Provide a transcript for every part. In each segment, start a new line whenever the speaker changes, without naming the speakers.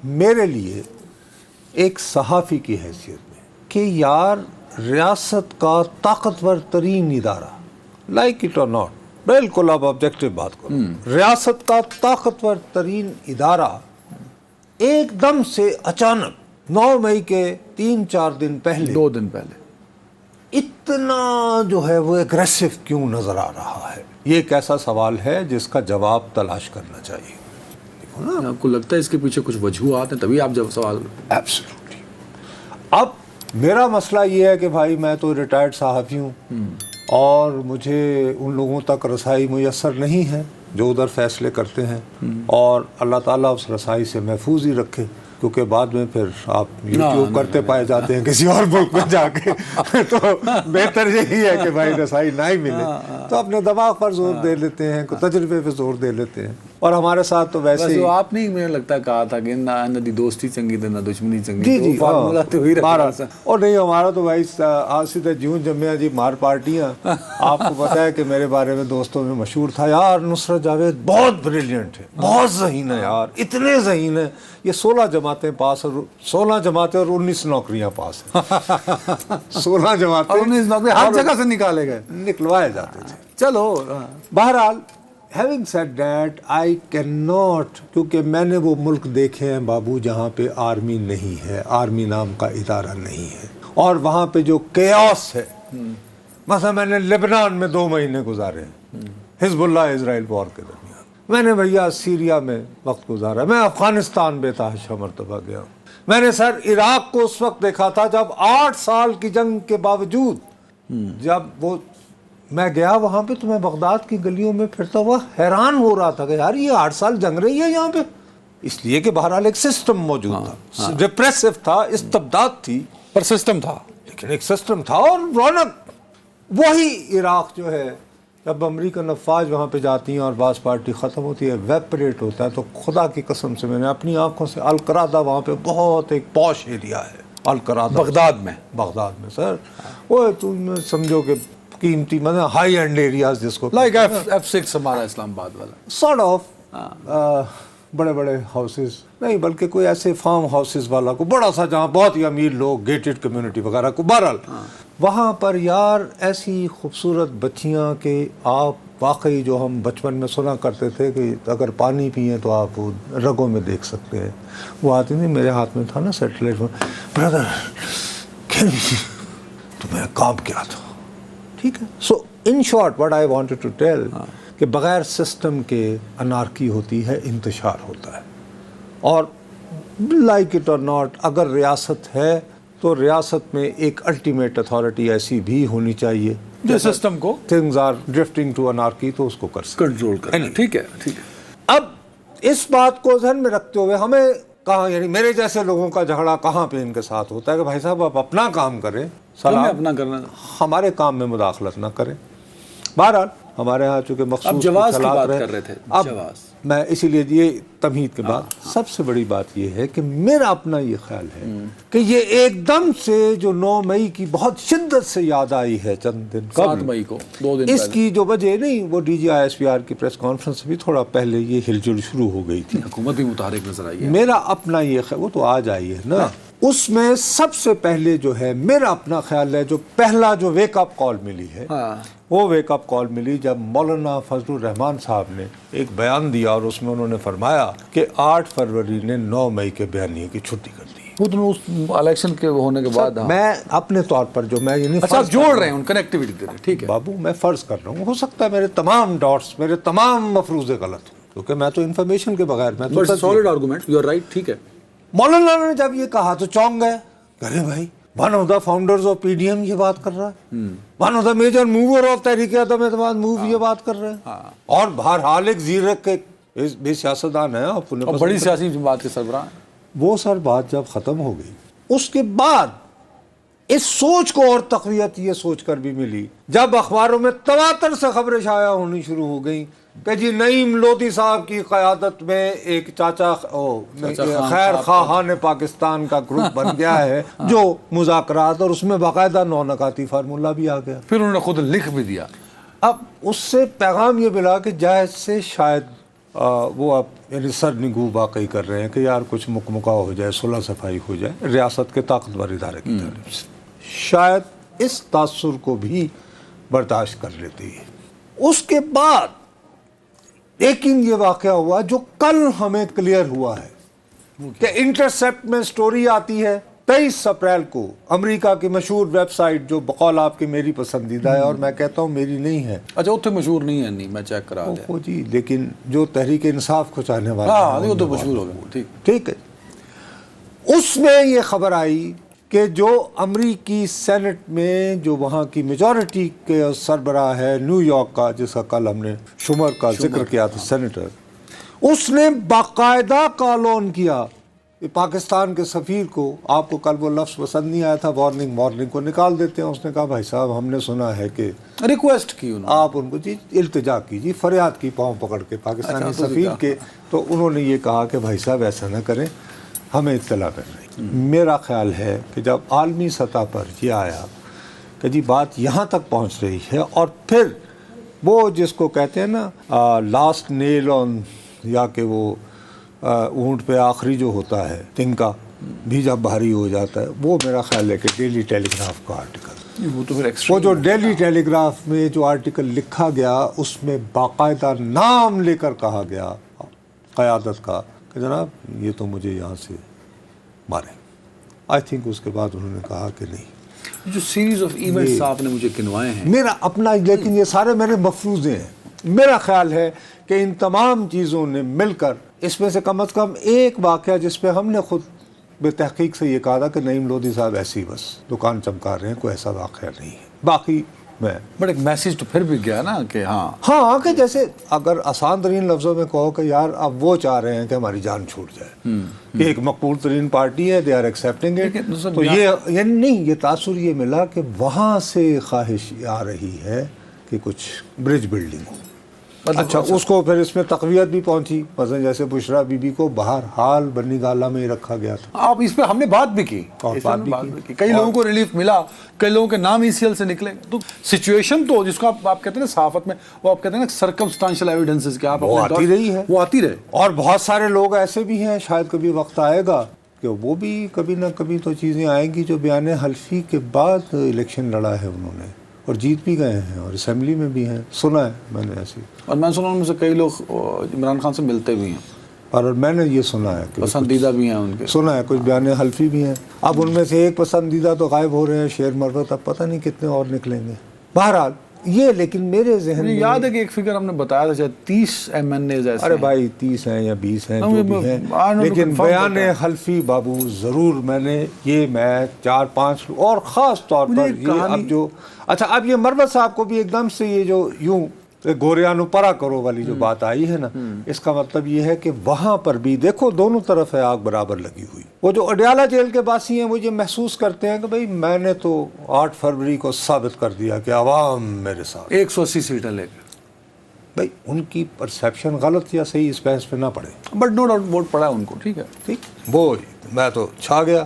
میرے لیے ایک صحافی کی حیثیت میں کہ یار ریاست کا طاقتور ترین ادارہ، لائک اٹ اور ناٹ، بالکل آپ آبجیکٹو بات کرو، ریاست کا طاقتور ترین ادارہ ایک دم سے اچانک 9 مئی کے 3-4 دن پہلے،
2 دن پہلے
اتنا جو ہے وہ اگریسو کیوں نظر آ رہا ہے؟ یہ ایک ایسا سوال ہے جس کا جواب تلاش کرنا چاہیے.
آپ کو لگتا ہے اس کے پیچھے کچھ وجوہات ہیں تبھی آپ جب سوال؟
ایبسلیوٹلی. اب میرا مسئلہ یہ ہے کہ بھائی میں تو ریٹائرڈ صحافی ہوں اور مجھے ان لوگوں تک رسائی میسر نہیں ہے جو ادھر فیصلے کرتے ہیں، اور اللہ تعالیٰ اس رسائی سے محفوظ ہی رکھے، کیونکہ بعد میں پھر آپ یوٹیوب کرتے پائے جاتے ہیں کسی اور ملک میں جا کے تو بہتر یہی ہے کہ بھائی رسائی نہ ہی ملے، تو اپنے دماغ پر زور دے لیتے ہیں، کوئی تجربے پہ زور دے لیتے ہیں. اور ہمارے ساتھ تو ویسے ہی
آپ نے مجھے لگتا ہے کہا تھا کہ نہ دی دوستی چنگی تھا نہ دشمنی چنگی.
جی
فارمولا تو وہی رہا.
اور نہیں ہمارا تو بھائی آج سے جیوں جمعہ جی مار پارٹیاں. آپ کو پتا ہے کہ میرے بارے میں دوستوں میں مشہور تھا، یار نصرت جاوید بہت بریلینٹ ہے، بہت ذہین ہے یار، اتنے ذہین ہے، یہ 16 جماعتیں پاس اور 16 جماعتیں اور 19 نوکریاں پاس ہیں. 16 جماعتیں
اور 19 نوکریاں ہر جگہ سے نکالے گئے،
نکلوائے جاتے تھے.
چلو
بہرحال having said that I cannot، کیونکہ میں نے وہ ملک دیکھے ہیں بابو جہاں پہ آرمی نہیں ہے، آرمی نام کا ادارہ نہیں ہے، اور وہاں پہ جو کیاس ہے، مثلا میں نے لبنان میں 2 مہینے گزارے ہیں حزب اللہ اسرائیل وار کے درمیان، میں نے بھیا سیریا میں وقت گزارا، میں افغانستان بے تحاشا مرتبہ گیا ہوں، میں نے سر عراق کو اس وقت دیکھا تھا جب 8 سال کی جنگ کے باوجود جب وہ میں گیا وہاں پہ، تو میں بغداد کی گلیوں میں پھرتا ہوا حیران ہو رہا تھا کہ یار یہ 8 سال جنگ رہی ہے یہاں پہ، اس لیے کہ بہرحال ایک سسٹم موجود تھا، ریپریسو تھا، استبداد تھی،
پر سسٹم تھا،
لیکن ایک سسٹم تھا. اور رونق وہی عراق جو ہے، جب امریکن افواج وہاں پہ جاتی ہیں اور بعض پارٹی ختم ہوتی ہے، ویپریٹ ہوتا ہے، تو خدا کی قسم سے میں نے اپنی آنکھوں سے القرادہ، وہاں پہ بہت ایک پوش ایریا ہے القرادہ
بغداد میں
سر، وہ تم سمجھو کہ قیمتی مطلب ہائی اینڈ ایریاز جس کو
لائک F6 ہمارا اسلام آباد والا
سارٹ آف، بڑے بڑے ہاؤسز نہیں بلکہ کوئی ایسے فارم ہاؤسز والا کو بڑا سا جہاں بہت ہی امیر لوگ، گیٹڈ کمیونٹی وغیرہ کو. بہرحال وہاں پر یار ایسی خوبصورت بچیاں کہ آپ واقعی جو ہم بچپن میں سنا کرتے تھے کہ اگر پانی پئیں تو آپ وہ رگوں میں دیکھ سکتے ہیں، وہ آتی نہیں. میرے ہاتھ میں تھا نا سیٹلائٹ فون، بردر تو میں کام کیا تھا. ٹھیک ہے. So in short what I wanted to tell کہ بغیر سسٹم کے انارکی ہوتی ہے، انتشار ہوتا ہے، اور لائک اٹ اور ناٹ اگر ریاست ہے تو ریاست میں ایک الٹیمیٹ اتھارٹی ایسی بھی ہونی چاہیے
جو سسٹم کو
things are drifting to anarchy تو اس کو کر سکے،
کنٹرول کرے. ٹھیک ہے.
اب اس بات کو ذہن میں رکھتے ہوئے ہمیں کہاں، یعنی میرے جیسے لوگوں کا جھگڑا کہاں پہ ان کے ساتھ ہوتا ہے کہ بھائی صاحب آپ اپنا کام کریں،
اپنا کرنا،
ہمارے کام میں مداخلت نہ کریں. بہرحال ہمارے ہاں چونکہ مخصوص
جواز کی بات کر رہے تھے،
اب میں اسی لیے یہ تمہید کے بعد سب سے بڑی بات یہ ہے کہ میرا اپنا یہ خیال ہے کہ یہ ایک دم سے جو 9 مئی کی بہت شدت سے یاد آئی ہے چند دن
7 مئی کو 2 دن
اس کی جو وجہ نہیں، وہ ڈی جی ISPR کی پریس کانفرنس سے بھی تھوڑا پہلے یہ ہلچل شروع ہو گئی تھی،
حکومت بھی متحرک نظر آئی ہے.
میرا اپنا یہ خیال، وہ تو آج آئی ہے نا، اس میں سب سے پہلے جو ہے میرا اپنا خیال ہے جو پہلا جو ویک اپ کال ملی ہے، وہ ویک اپ کال ملی جب مولانا فضل الرحمان صاحب نے ایک بیان دیا اور اس میں انہوں نے فرمایا کہ 8 فروری نے 9 مئی کے بیانیے کی چھٹی کر دی.
وہ تو اس الیکشن کے ہونے کے بعد
میں اپنے طور پر جو میں یعنی
اچھا جوڑ رہے ہیں ان کنیکٹیوٹی دے رہے ہیں. ٹھیک ہے
بابو، میں فرض کر رہا ہوں، ہو سکتا ہے میرے تمام ڈاٹس، میرے تمام مفروضے غلط ہوں، کیونکہ میں تو انفارمیشن کے بغیر میں تو
solid argument, you are right. ٹھیک ہے.
مولانا نے جب یہ کہا تو چونک گئے، ارے بھائی one of the founders of PDM یہ بات کر رہا ہے، one of the major mover of تحریک عدم اعتماد موو یہ بات کر رہے ہیں، اور بہرحال ایک زیرک کے بے سیاستدان ہیں اور
بڑی سیاسی جماعت کے سربراہ ہیں.
وہ سر بات جب ختم ہو گئی اس کے بعد اس سوچ کو اور تقویت یہ سوچ کر بھی ملی جب اخباروں میں تواتر سے خبریں شائع ہونی شروع ہو گئیں کہ جی نعیم لودھی صاحب کی قیادت میں ایک چاچا خیر خواہان پاکستان کا گروپ بن گیا ہے جو مذاکرات، اور اس میں باقاعدہ 9 نکاتی فارمولہ بھی آ گیا.
پھر انہوں نے خود لکھ بھی دیا.
اب اس سے پیغام یہ ملا کہ جائز سے شاید وہ آپ یعنی سر نگو واقعی کر رہے ہیں کہ یار کچھ مکمکا ہو جائے، صلح صفائی ہو جائے ریاست کے طاقتور ادارے کی جانب سے، شاید اس تاثر کو بھی برداشت کر لیتی ہے۔ اس کے بعد لیکن یہ واقعہ ہوا جو کل ہمیں کلیئر ہوا ہے کہ انٹرسیپٹ میں سٹوری آتی ہے 23 اپریل کو، امریکہ کی مشہور ویب سائٹ جو بقول آپ کی میری پسندیدہ ہے، اور میں کہتا ہوں میری نہیں ہے۔
اچھا اتنے مشہور نہیں ہے، نہیں میں چیک کرا دیا
جی، لیکن جو تحریک انصاف کو چاہنے والے
ہاں وہ تو مشہور ہو گیا،
ٹھیک ہے۔ اس میں یہ خبر آئی کہ جو امریکی سینٹ میں جو وہاں کی میجورٹی کے سربراہ ہے نیو یارک کا، جس کا کل ہم نے شومر کا ذکر کیا تھا، سینیٹر، اس نے باقاعدہ کال آن کیا پاکستان کے سفیر کو۔ آپ کو کل وہ لفظ پسند نہیں آیا تھا، وارننگ کو نکال دیتے ہیں۔ اس نے کہا بھائی صاحب ہم نے سنا ہے کہ
ریکویسٹ کی انہوں نے،
آپ ان کو جی التجا کیجیے، فریاد کی پاؤں پکڑ کے پاکستانی سفیر کے، تو انہوں نے یہ کہا کہ بھائی صاحب ایسا نہ کریں، ہمیں اطلاع کر رہی۔ میرا خیال ہے کہ جب عالمی سطح پر یہ آیا کہ جی بات یہاں تک پہنچ رہی ہے، اور پھر وہ جس کو کہتے ہیں نا لاسٹ نیل آن، یا کہ وہ اونٹ پہ آخری جو ہوتا ہے تنکا بھی جب بھاری ہو جاتا ہے، وہ میرا خیال ہے کہ ڈیلی ٹیلی گراف کا آرٹیکل،
وہ تو پھر
وہ جو ڈیلی ٹیلی گراف میں جو آرٹیکل لکھا گیا اس میں باقاعدہ نام لے کر کہا گیا قیادت کا کہ جناب یہ تو مجھے یہاں سے ماریں۔ آئی تھنک اس کے بعد انہوں نے کہا کہ نہیں،
جو سیریز آف ایونٹس آپ نے مجھے گنوائے ہیں،
میرا اپنا، لیکن یہ سارے میرے مفروضے ہیں۔ میرا خیال ہے کہ ان تمام چیزوں نے مل کر، اس میں سے کم از کم ایک واقعہ جس پہ ہم نے خود بے تحقیق سے یہ کہا تھا کہ نعیم لودھی صاحب ایسی بس دکان چمکا رہے ہیں، کوئی ایسا واقعہ نہیں ہے۔ باقی میں
بٹ ایک میسیج تو پھر بھی گیا نا کہ
ہاں کہ جیسے اگر آسان ترین لفظوں میں کہو کہ یار اب وہ چاہ رہے ہیں کہ ہماری جان چھوٹ جائے، کہ ایک مقبول ترین پارٹی ہے، دے آر ایکسیپٹنگ اٹ، تو یہ یعنی نہیں، یہ تاثر یہ ملا کہ وہاں سے خواہش آ رہی ہے کہ کچھ برج بلڈنگ ہو۔ اچھا اس کو پھر اس میں تقویت بھی پہنچی، مثلا جیسے بشرا بی بی کو بہرحال بنی گالہ میں ہی رکھا گیا تھا،
آپ اس پہ ہم نے بات بھی کی، کئی لوگوں کو ریلیف ملا، کئی لوگوں کے نام ای سی ایل سے نکلے۔ تو سچویشن تو جس کو آپ کہتے ہیں نا صحافت میں، وہ آپ کہتے ہیں نا سرکمسٹانشل ایویڈنسز کے، آپ
وہ آتی رہی ہے،
وہ آتی رہے،
اور بہت سارے لوگ ایسے بھی ہیں، شاید کبھی وقت آئے گا کہ وہ بھی کبھی نہ کبھی تو چیزیں آئیں گی، جو بیان حلفی کے بعد الیکشن لڑا ہے انہوں نے اور جیت بھی گئے ہیں، اور اسمبلی میں بھی ہیں، سنا ہے میں نے ایسی،
اور میں سنا ان میں سے کئی لوگ عمران خان سے ملتے بھی ہیں،
اور میں نے یہ سنا ہے کہ
پسندیدہ بھی ہیں ان کے،
سنا ہے کچھ بیان حلفی بھی ہیں۔ اب ان میں سے ایک پسندیدہ تو غائب ہو رہے ہیں، شیر مروت، اب پتہ نہیں کتنے اور نکلیں گے۔ بہرحال یہ، لیکن میرے ذہن میں
یاد ہے کہ ایک فگر ہم نے بتایا تھا شاید 30 MNAs ایسے،
ارے بھائی 30 ہیں یا 20 ہیں جو بھی ہیں، لیکن بیان حلفی بابو ضرور میں نے یہ، میں 4-5 اور خاص طور پر یہ اب جو اچھا اب یہ مروت صاحب کو بھی ایک دم سے یہ جو یوں گوریانو پرا کرو والی جو بات آئی ہے نا، اس کا مطلب یہ ہے کہ وہاں پر بھی دیکھو دونوں طرف ہے آگ برابر لگی ہوئی۔ وہ جو اڈیالہ جیل کے باسی ہیں وہ یہ محسوس کرتے ہیں کہ بھئی میں نے تو 8 فروری کو ثابت کر دیا کہ عوام میرے ساتھ،
180 سیٹیں لے کے،
بھئی ان کی پرسیپشن غلط یا صحیح اس بحث پہ نہ پڑے،
بٹ نو ڈاؤٹ ووٹ پڑا ہے ان کو، ٹھیک ہے،
ٹھیک، وہ میں تو چھا گیا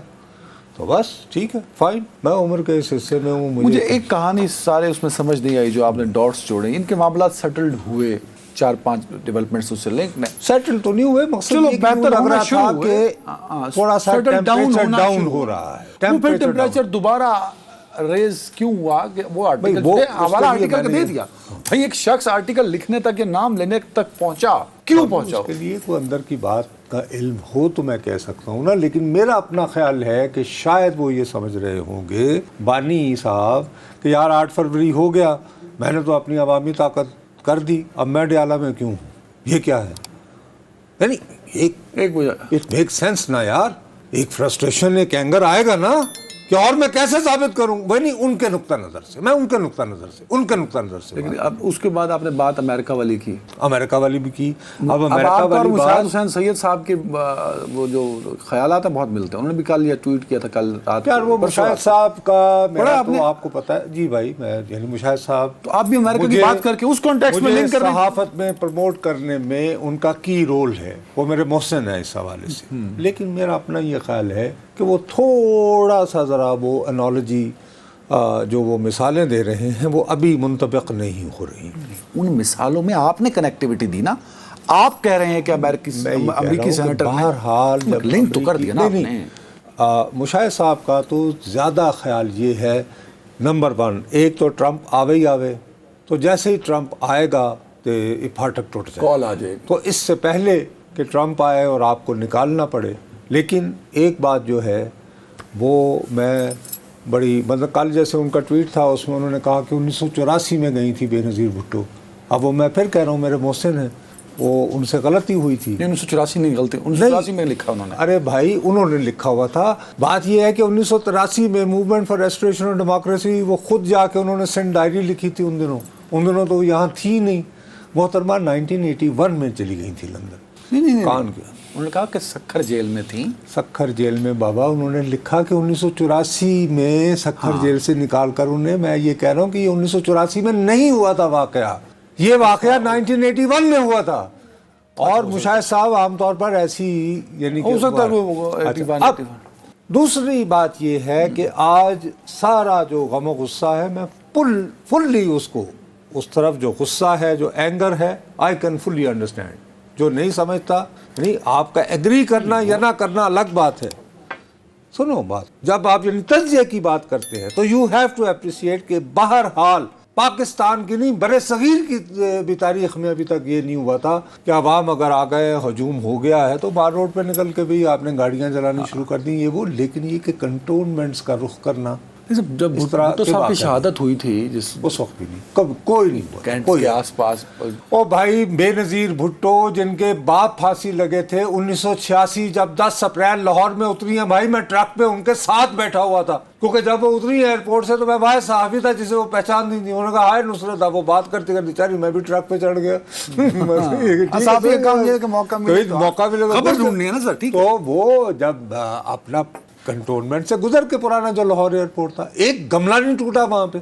تو بس ٹھیک ہے فائن، میں عمر کے اس حصے میں ہوں۔
مجھے ایک کہانی سارے اس میں سمجھ نہیں آئی جو آپ نے ڈاٹس جوڑے، ان کے معاملات سیٹلڈ ہوئے، 4-5 ڈیولپمنٹس اس سے لنک نہیں،
سیٹل تو نہیں ہوئے، مقصد
چلو
یہ
بہتر
لگ
ہونا
رہا
شروع
تھا
ہوئے،
کہ تھوڑا سا ٹیمپریچر ڈاؤن ہو رہا ہے،
وہ پھر ٹیمپریچر دوبارہ ریز کیوں ہوا کہ وہ آرٹیکل حوالہ آرٹیکل کا دے دیا، بھائی ایک شخص آرٹیکل لکھنے تک یا نام لینے تک پہنچا، کیوں پہنچا؟
اس کے لیے کوئی اندر کی بات کا علم ہو تو میں کہہ سکتا ہوں نا، لیکن میرا اپنا خیال ہے کہ شاید وہ یہ سمجھ رہے ہوں گے بانی صاحب کہ یار 8 فروری ہو گیا، میں نے تو اپنی عوامی طاقت کر دی، اب میں ڈیالہ میں کیوں ہوں، یہ کیا ہے؟ یعنی ایک اٹ میک سینس نا یار، ایک فرسٹریشن، ایک اینگر آئے گا نا کہ اور میں کیسے ثابت کروں، وہ نہیں ان کے نقطہ نظر سے، میں ان کے نقطہ نظر سے
لیکن اب اس کے بعد آپ نے بات امریکہ والی کی،
امریکہ والی بھی کی، اب
امریکہ والی بات، مشاہد حسین سید صاحب کے وہ جو خیالات ہیں بہت ملتے ہیں، انہوں نے بھی کل یہ ٹویٹ کیا تھا کل رات،
یار وہ مشاہد صاحب کا میرا تو آپ کو پتا ہے جی بھائی، میں یعنی مشاہد صاحب
تو آپ بھی امریکہ کی بات کر کے اس کانٹیکسٹ میں لنک کر رہے ہیں،
صحافت میں پروموٹ کرنے میں ان کا کی رول ہے، وہ میرے محسن ہے اس حوالے سے، لیکن میرا اپنا یہ خیال ہے کہ وہ تھوڑا سا ذرا وہ انالوجی جو وہ مثالیں دے رہے ہیں وہ ابھی منطبق نہیں ہو رہی۔
ان مثالوں میں آپ نے کنیکٹیوٹی دی نا، آپ کہہ رہے ہیں کہ امریکی سینیٹر
بہرحال
لنک تو کر دیا نا آپ نے.
مشاہد صاحب کا تو زیادہ خیال یہ ہے نمبر 1 ایک تو ٹرمپ آوے ہی آوے تو جیسے ہی ٹرمپ آئے گا تو یہ پھاٹک ٹوٹ جائے
کال آ جائے
تو اس سے پہلے کہ ٹرمپ آئے اور آپ کو نکالنا پڑے. لیکن ایک بات جو ہے وہ میں بڑی مطلب کل جیسے ان کا ٹویٹ تھا اس میں انہوں نے کہا کہ 1984 میں گئی تھی بے نظیر بھٹو. اب وہ میں پھر کہہ رہا ہوں میرے محسن ہیں وہ ان سے غلطی ہوئی تھی.
1984 نہیں غلطی 1984 میں لکھا انہوں نے.
ارے بھائی انہوں نے لکھا ہوا تھا. بات یہ ہے کہ 1983 میں movement for restoration of democracy وہ خود جا کے انہوں نے سینڈ ڈائری لکھی تھی. ان دنوں تو یہاں تھی نہیں. محترمہ 1981 میں چلی گئی تھی لندن.
نہیں
کان کیا
انہوں نے کہا کہ سکھر جیل میں تھیں.
سکھر جیل میں بابا انہوں نے لکھا کہ 1984 میں سکھر جیل سے نکال کر انہیں. میں یہ کہہ رہا ہوں کہ یہ 1984 میں نہیں ہوا تھا واقعہ. یہ واقعہ 1981 میں ہوا تھا. اور مشاہد صاحب عام طور پر ایسی یعنی
ہو سکتا ہے.
اب دوسری بات یہ ہے کہ آج سارا جو غم و غصہ ہے میں فلی اس کو اس طرف جو غصہ ہے جو اینگر ہے آئی کین فلی انڈرسٹینڈ. جو نہیں سمجھتا نہیں آپ کا ایگری کرنا یا نہ کرنا الگ بات ہے. سنو بات جب آپ یعنی تجزیے کی بات کرتے ہیں تو یو ہیو ٹو اپریشیٹ کہ بہرحال پاکستان کی نہیں برے صغیر کی بھی تاریخ میں ابھی تک یہ نہیں ہوا تھا کہ عوام اگر آ گئے ہجوم ہو گیا ہے تو بار روڈ پہ نکل کے بھی آپ نے گاڑیاں چلانی شروع کر دی یہ وہ. لیکن یہ کہ کنٹونمنٹس کا رخ کرنا
جب بھٹو صاحب کی شہادت ہوئی تھی جس
اس وقت بھی نہیں کب کوئی نہیں ہوا
کینٹ کے آس پاس.
او بھائی بے نظیر بھٹو جن کے باپ پھانسی لگے تھے 1986 جب 10 اپریل لاہور میں اتری ہیں بھائی میں ٹرک پہ ان کے ساتھ بیٹھا ہوا تھا کیونکہ جب وہ اتری ایئرپورٹ سے تو میں وہاں صحافی تھا جسے وہ پہچان دی تھی. انہوں نے کہا ہائے نصرت وہ بات کرتے کرتے چاری میں بھی ٹرک پہ چڑھ گیا.
موقع
ملے
خبر ڈھونڈنی ہے نا سر. ٹھیک
تو وہ جب اپنا کنٹونمنٹ سے گزر کے پرانا جو لاہور ایئرپورٹ تھا ایک گملہ نہیں ٹوٹا وہاں پہ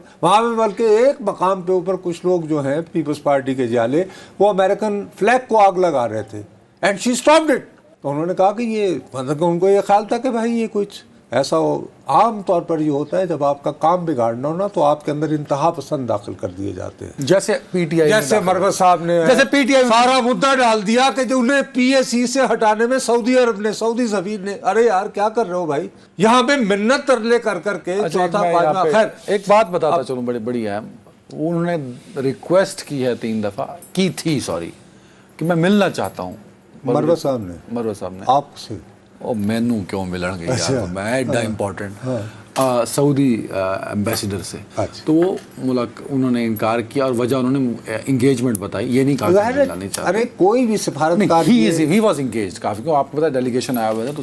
بلکہ ایک مقام پہ اوپر کچھ لوگ جو ہیں پیپلز پارٹی کے جالے وہ امریکن فلیگ کو آگ لگا رہے تھے اینڈ شی اسٹاپڈ اٹ. تو انہوں نے کہا کہ یہ مطلب ان کو یہ خیال تھا کہ بھائی یہ کچھ ایسا ہو. عام طور پر یہ ہوتا ہے جب آپ کا کام بگاڑنا ہو نا تو آپ کے اندر انتہا پسند داخل کر دیے جاتے ہیں.
جیسے پی ٹی آئی
جیسے مروت صاحب نے
جیسے پی ٹی آئی
سارا مدعا ڈال دیا کہ جو انہیں پی ایس سی سے ہٹانے میں سعودی عرب نے سعودی سفیر نے. ارے یار کیا کر رہے ہو بھائی یہاں پہ منت ترلے کر کے چوتھا پانچواں. خیر
ایک بات بتاتا چلوں بڑی ہے. انہوں نے ریکویسٹ کی ہے 3 دفعہ کی تھی کہ میں ملنا چاہتا ہوں.
مروت صاحب نے آپ سے
مینو کیوں ملن گے یار میں ایڈا امپورٹنٹ سعودی ایمبیسیڈر سے. تو وہ انہوں نے انکار کیا اور وجہ انہوں نے انگیجمنٹ بتائی. یہ نہیں کہا کہ ملنا نہیں چاہتے.
ارے کوئی بھی سفارتکار
ہی واز انگیجڈ کافی کو آپ کو پتا ڈیلیگیشن آیا ہوا تھا تو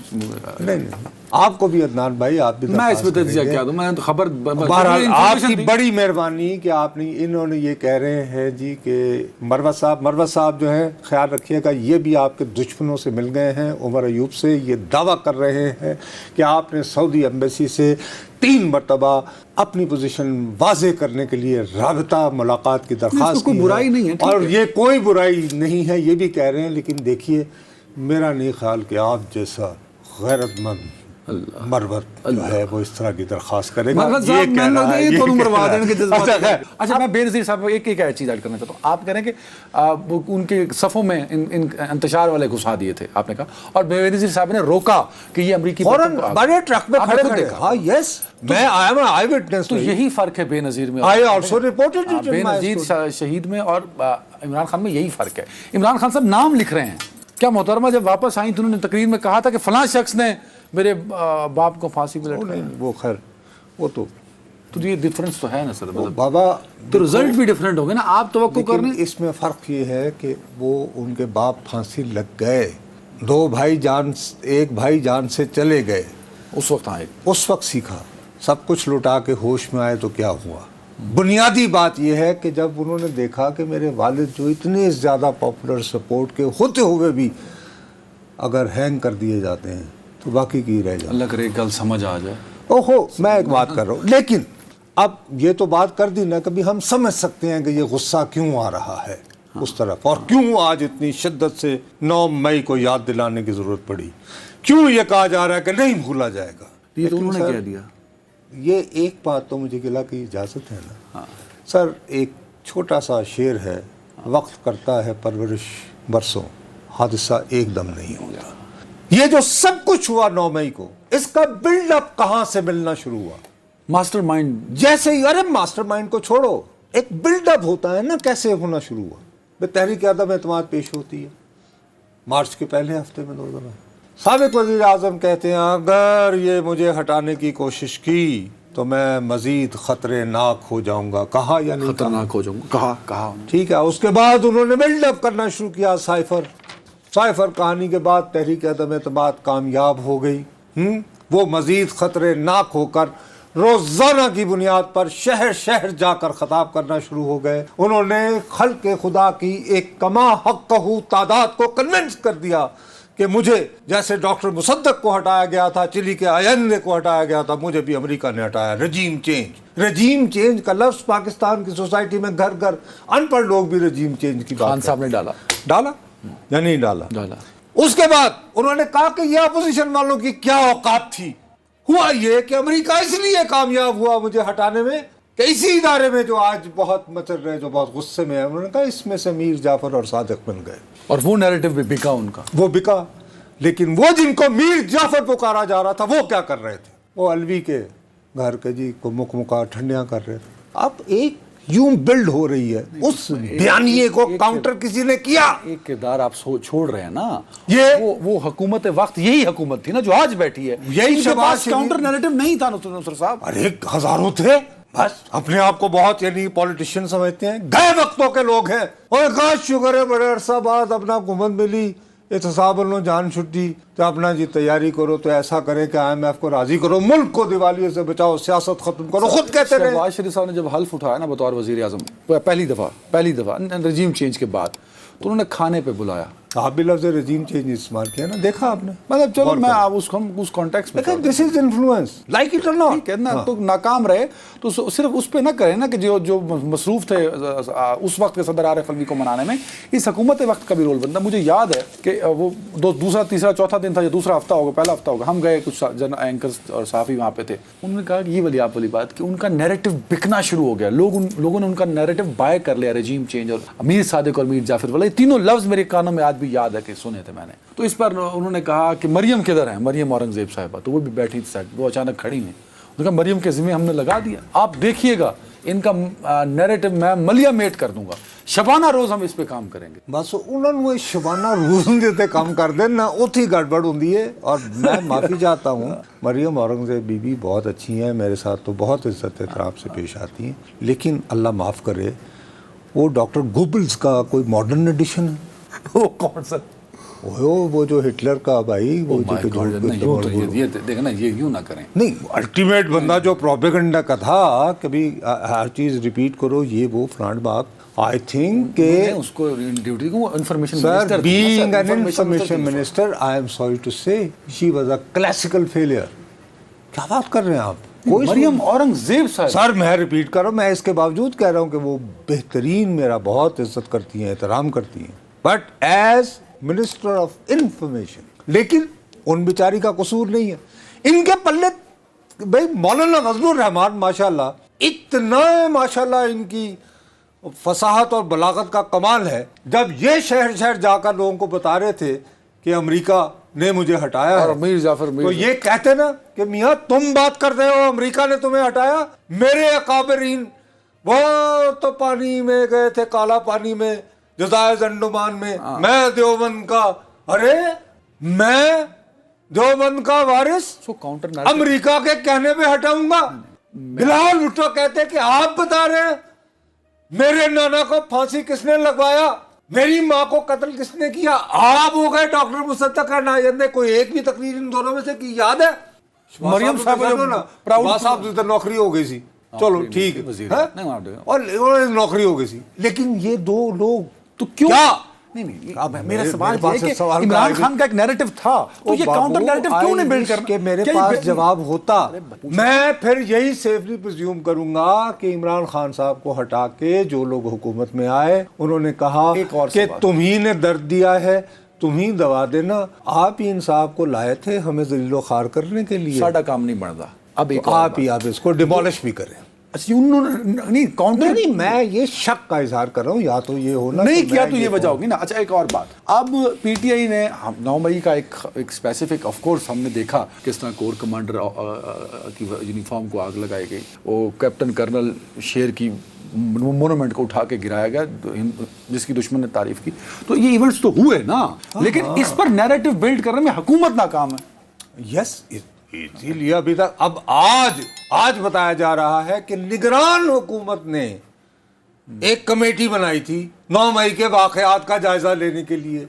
نہیں آپ کو بھی عدنان بھائی آپ بھی
میں اس پہ تجزیہ کیا دوں. میں تو خبر
بہرحال آپ کی بڑی مہربانی کہ آپ نے انہوں نے یہ کہہ رہے ہیں جی کہ مروت صاحب جو ہیں خیال رکھیے گا یہ بھی آپ کے دشمنوں سے مل گئے ہیں. عمر ایوب سے یہ دعویٰ کر رہے ہیں کہ آپ نے سعودی ایمبیسی سے 3 مرتبہ اپنی پوزیشن واضح کرنے کے لیے رابطہ ملاقات کی درخواست کی.
برائی نہیں ہے
اور یہ کوئی برائی نہیں ہے یہ بھی کہہ رہے ہیں. لیکن دیکھیے میرا نہیں خیال کہ آپ جیسا غیرت مند مروت جو ہے وہ اس طرح کی درخواست کرے گا.
اچھا میں بے نظیر صاحب ایک چیز ایڈ کرنا چاہتا ہوں. آپ کہہ رہے ہیں کہ ان کے صفوں میں انتشار والے گھسا دیے تھے آپ نے کہا اور بے نظیر صاحب نے روکا کہ یہ امریکی
بڑے ٹرک میں کھڑے. ہاں یس میں آئی وٹنس.
تو یہی فرق ہے بے نظیر میں
آئی آلسو رپورٹڈ اٹ.
بے نظیر شہید میں اور عمران خان میں یہی فرق ہے. عمران خان صاحب نام لکھ رہے ہیں. کیا محترمہ جب واپس آئیں تو انہوں نے تقریر میں کہا تھا کہ فلاں شخص نے میرے باپ کو پھانسی پہ لٹکایا.
وہ خیر وہ تو
یہ ڈفرنس تو ہے نا سر.
بابا
تو رزلٹ بھی ڈفرنٹ ہو گئے نا. آپ توقع کر رہے ہیں
اس میں فرق یہ ہے کہ وہ ان کے باپ پھانسی لگ گئے 2 بھائی جان ایک بھائی جان سے چلے گئے.
اس وقت آئے
اس وقت سیکھا سب کچھ لوٹا کے ہوش میں آئے تو کیا ہوا. بنیادی بات یہ ہے کہ جب انہوں نے دیکھا کہ میرے والد جو اتنے زیادہ پاپولر سپورٹ کے ہوتے ہوئے بھی اگر ہینگ کر دیے جاتے ہیں تو باقی کی رہ جائے.
اللہ کرے گل سمجھ آ جائے.
اوہو میں ایک بات کر رہا ہوں لیکن اب یہ تو بات کر دی نا کبھی ہم سمجھ سکتے ہیں کہ یہ غصہ کیوں آ رہا ہے اس طرف اور کیوں آج اتنی شدت سے 9 مئی کو یاد دلانے کی ضرورت پڑی. کیوں یہ کہا جا رہا ہے کہ نہیں بھولا جائے گا.
یہ تو انہوں نے کہہ دیا.
یہ ایک بات تو مجھے گلا کی اجازت ہے نا سر. ایک چھوٹا سا شعر ہے وقت کرتا ہے پرورش برسوں حادثہ ایک دم نہیں ہوتا. یہ جو سب کچھ ہوا 9 مئی کو, اس کا بلڈ اپ کہاں سے ملنا شروع ہوا؟
ماسٹر مائنڈ
جیسے ہی, ارے ماسٹر مائنڈ کو چھوڑو, ایک بلڈ اپ ہوتا ہے نا, کیسے ہونا شروع ہوا؟ تحریک عدم اعتماد پیش ہوتی ہے مارچ کے پہلے ہفتے میں 2 دفعہ. سابق وزیر اعظم کہتے ہیں اگر یہ مجھے ہٹانے کی کوشش کی تو میں مزید خطرے ناک ہو جاؤں گا. کہا یا نہیں؟
خطرناک ہو جاؤں گا, کہا.
ٹھیک ہے. اس کے بعد انہوں نے بلڈ اپ کرنا شروع کیا. سائفر کہانی کے بعد تحریک عدم اعتماد کامیاب ہو گئی. وہ مزید خطرے ناک ہو کر روزانہ کی بنیاد پر شہر شہر جا کر خطاب کرنا شروع ہو گئے. انہوں نے خلق خدا کی ایک کما حق تعداد کو کنونس کر دیا کہ مجھے جیسے ڈاکٹر مصدق کو ہٹایا گیا تھا, چلی کے آئندے کو ہٹایا گیا تھا, مجھے بھی امریکہ نے ہٹایا. رجیم چینج کا لفظ پاکستان کی سوسائٹی میں گھر گھر ان پڑھ لوگ بھی رجیم چینج کی بات
خان صاحب نے
ڈالا یا نہیں ڈالا. اس کے بعد انہوں نے کہا کہ یہ اپوزیشن والوں کی کیا اوقات تھی. ہوا یہ کہ امریکہ اس لیے کامیاب ہوا مجھے ہٹانے میں کہ اسی ادارے میں جو آج بہت مچل رہے, جو بہت غصے میں ہے, انہوں نے کہا اس میں سے میر جعفر اور صادق بن گئے. اور
وہ نیریٹو بھی بکا ان کا,
وہ بکا. لیکن وہ جن کو میر جعفر پکارا جا رہا تھا وہ کیا کر رہے تھے؟ وہ الوی کے گھر کے جی کو مکا ٹھنڈیاں کر رہے تھے. اب ایک یوں بلڈ ہو رہی ہے, اس بیانیے کو کاؤنٹر کسی نے کیا.
ایک کردار آپ چھوڑ رہے ہیں نا, یہ وہ حکومت وقت یہی حکومت تھی نا جو آج بیٹھی ہے. یہی شباز کاؤنٹر نیریٹو نہیں تھا نصر صاحب.
ارے ہزاروں تھے, بس اپنے آپ کو بہت یعنی پولیٹیشین سمجھتے ہیں, گئے وقتوں کے لوگ ہیں. اور کاش شکر ہے بڑے عرصہ بعد اپنا حکومت ملی, احتساب اللہ جان چھٹی تو اپنا جی تیاری کرو, تو ایسا کرے کہ IMF کو راضی کرو, ملک کو دیوالیے سے بچاؤ, سیاست ختم کرو. خود کہتے رہے.
شہباز شریف صاحب نے جب حلف اٹھایا نا بطور وزیر اعظم پہلی دفعہ رجیم چینج کے بعد, تو انہوں نے کھانے پہ بلایا.
آپ بھی لفظ رجیم چینج استعمال کیا نا, دیکھا آپ نے.
مطلب چلو میں اس کانٹیکسٹ میں
دس از انفلوئنس لائک اٹ اور ناٹ
کہنا, تو ناکام رہے تو صرف اس پہ نہ کریں نا کہ جو مصروف تھے اس وقت کے صدر عارف الوی کو منانے میں, اس حکومت وقت کا بھی رول بنتا. مجھے یاد ہے کہ وہ دوسرا تیسرا چوتھا دن تھا یا دوسرا ہفتہ ہوگا, پہلا ہفتہ ہوگا, ہم گئے, کچھ اینکرز اور صحافی وہاں پہ تھے. انہوں نے کہا کہ یہ والی آپ والی بات کہ ان کا نیریٹو بکنا شروع ہو گیا. لوگوں نے ان کا نیریٹو بائی کر لیا, رجیم چینج اور میر صادق اور میر جعفر والا. یہ تینوں لفظ میرے کانوں میں آج بھی یاد ہے کہ سنے تھے میں نے. تو اس پر انہوں نے کہا کہ مریم کدھر ہے, مریم اورنگزیب صاحبہ, تو وہ بھی بیٹھی تھی, وہ اچانک کھڑی ہیں. انہوں نے کہا مریم کے ذمہ ہم نے لگا دیا, آپ دیکھیے گا ان کا نیریٹو میں ملیا میٹ کر دوں گا, شبانہ روز ہم اس پہ کام کریں گے.
بس انہوں نے وہ شبانہ روز دیتے کام کر دیں نا, اتھی گڑبڑ ہوندی ہے. اور میں معافی چاہتا ہوں, مریم اورنگزیب بی بی بہت اچھی ہیں, میرے ساتھ تو بہت عزت احترام سے پیش آتی ہیں, لیکن اللہ معاف کرے وہ ڈاکٹر گوبلز کا کوئی ماڈرن ایڈیشن ہے.
وہ کون سا؟
وہ جو ہٹلر کا بھائی, وہ
دیکھنا یہ یوں نہ کریں.
نہیں, الٹیمیٹ بندہ جو پروپیگنڈا کا تھا, کبھی ہر چیز ریپیٹ کرو, یہ وہ فلانٹ بات. آئی تھنک کہ
اس کو ڈیوٹی کو information
sir, being an information minister, I am sorry to say she was a classical failure. کیا بات کر رہے ہیں آپ؟
مریم اورنگزیب صاحب,
سر میں ریپیٹ کر رہا ہوں, میں اس کے باوجود کہہ رہا ہوں کہ وہ بہترین, میرا بہت عزت کرتی ہیں, احترام کرتی ہیں, but as minister of information. لیکن ان بیچاری کا قصور نہیں ہے. ان کے پلے بھائی مولانا فضل الرحمان ماشاءاللہ اتنا ماشاءاللہ ان کی فصاحت اور بلاغت کا کمال ہے. جب یہ شہر شہر جا کر لوگوں کو بتا رہے تھے کہ امریکہ نے مجھے ہٹایا ہے,
میر جعفر
تو یہ کہتے نا کہ میاں تم بات کر رہے ہو امریکہ نے تمہیں ہٹایا, میرے اکابرین وہ تو پانی میں گئے تھے, کالا پانی میں, جزائر انڈمان میں, میں دیوبند کا, ارے میں دیوبند کا وارث امریکہ کے کہنے پہ ہٹاؤں گا. بلال بھٹو کہتے کہ آپ بتا رہے ہیں میرے نانا کو پھانسی کس نے لگوایا, میری ماں کو قتل کس نے کیا. آپ ہو گئے ڈاکٹر مصدق اور نائب نے کوئی ایک بھی تقریر ان دونوں میں سے کی یاد ہے؟
مریم
صاحب نوکری ہو گئی سی, چلو ٹھیک ہے, اور نوکری ہو گئی سی, لیکن یہ دو لوگ
تو کیوں؟ میرا سوال یہ ہے کہ عمران خان کا ایک نیریٹو تھا, تو یہ کاؤنٹر نیریٹو کیوں نہیں بلڈ کرنا؟
کہ میرے پاس جواب ہوتا, میں پھر یہی سیفلی پرزیوم کروں گا کہ عمران خان صاحب کو ہٹا کے جو لوگ حکومت میں آئے انہوں نے کہا کہ تم ہی نے درد دیا ہے, تم ہی دوا دینا, آپ ہی انصاف کو لائے تھے ہمیں ذلیل و خوار کرنے کے لیے,
ساڈا کام نہیں بنتا. اب
آپ ہی آپ اس کو ڈیمولش بھی کریں.
اچھا انہوں نے نہیں کاؤنٹر
نہیں میں یہ شک کا اظہار کر رہا ہوں یا تو یہ ہونا
نہیں کیا تو یہ وجہ ہوگی نا. اچھا ایک اور بات, اب پی ٹی آئی نے 9 مئی کا ایک اسپیسیفک آف کورس ہم نے دیکھا کس طرح کور کمانڈر کی یونیفارم کو آگ لگائی گئی, وہ کیپٹن کرنل شیر کی مونومنٹ کو اٹھا کے گرایا گیا جس کی دشمن نے تعریف کی. تو یہ ایونٹس تو ہوئے نا, لیکن اس پر نیریٹو بلڈ کرنے میں حکومت ناکام ہے.
یس اسی لیے ابھی تک اب آج بتایا جا رہا ہے کہ نگران حکومت نے ایک کمیٹی بنائی تھی 9 مئی کے واقعات کا جائزہ لینے کے لیے,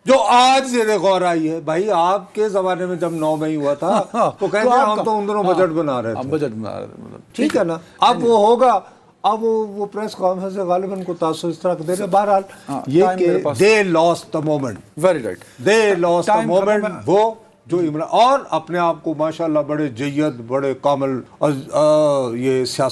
جو آج زیر غور آئی ہے. بھائی آپ کے زمانے میں جب 9 مئی ہوا تھا تو کہتے ہیں ہم تو ان دنوں بجٹ بنا رہے تھے,
بجٹ بنا رہے تھے,
ٹھیک ہے نا. اب وہ ہوگا, اب وہ پریس کانفرنس سے غالباً کو تاثر اس طرح دے رہے. بہرحال یہ کہ the last the moment,
very right,
the last the moment. وہ جو عمران اور اپنے آپ کو ماشاءاللہ بڑے جید بڑے کامل یہ سیاست